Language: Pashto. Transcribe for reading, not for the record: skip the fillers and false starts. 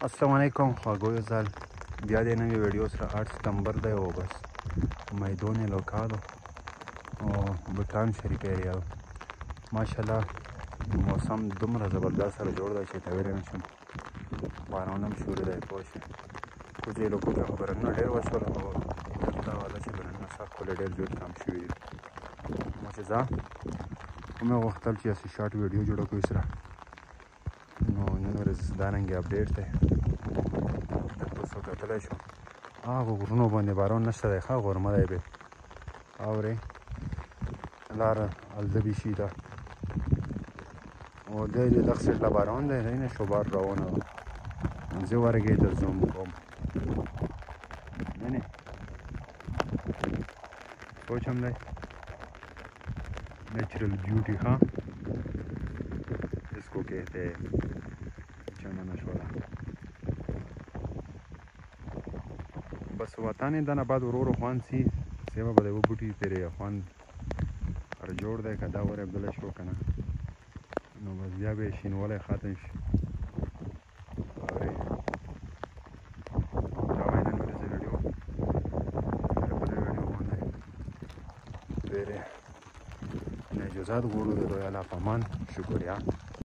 السلام علیکم خواږو ځل بیا د نوې ویډیو سره 8 ستمبر دی او بس میدون لوکالو او بوټان شریپیریال ماشاءالله موسم دومره زبردست سره جوړ دی چې تاویلی نه شم باران هم شروع دی پوه شئ کوڅې لوکو کې خو برنونه ډېر وشول او علت دا وه چې برنونه سخت ښکلي ډېر زیات کم شوي دي نو چې ځه ومې غوښتل چې یاسې شارټ ویډیو جوړه کړو سره نو نن ورځ دارنګې اپډیټ دی تاسو کتلی شو هغو غرونو باندې باران نشته دی ښه غرمه دی بې اورې لاره الزبي شي ده او دی د دغه سیټ له باران دی دی نه شوبار روانه وه زه ورګې ته زوم کوم نه سوچ هم دی نیچرل بیوٹی हाँ इसको कहते हैं चना नशवाला बस वताने दाना बाद ورو خوان سی سیوا بده و بوټي تیرې خوان پر جوړ دی که دا ور بله شو که نه نو بس بیا به یې شینوالی ختم شي اورې دا وایي نن ورځې ویډیو سره بله ویډیو باندې ډېرې اجازات غواړو د دوی الله په امان شکریه